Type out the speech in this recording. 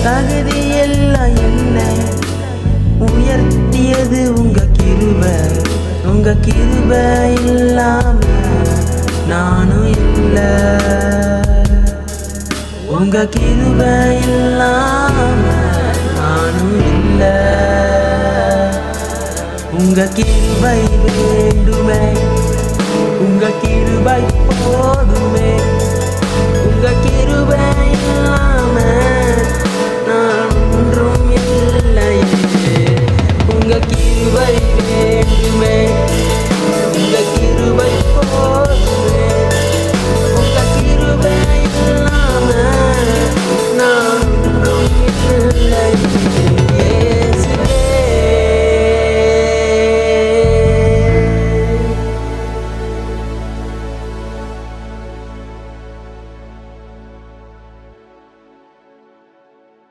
தகுதியெல்லாம் என்ன உயர்த்தியது உங்க கிருபை இல்லாம நானும் இல்ல. உங்க கிருபை இல்லாம நானும் இல்ல. உங்க கிருபை வேண்டுமே, உங்க கிருபை போதுமே, உங்க கிருபை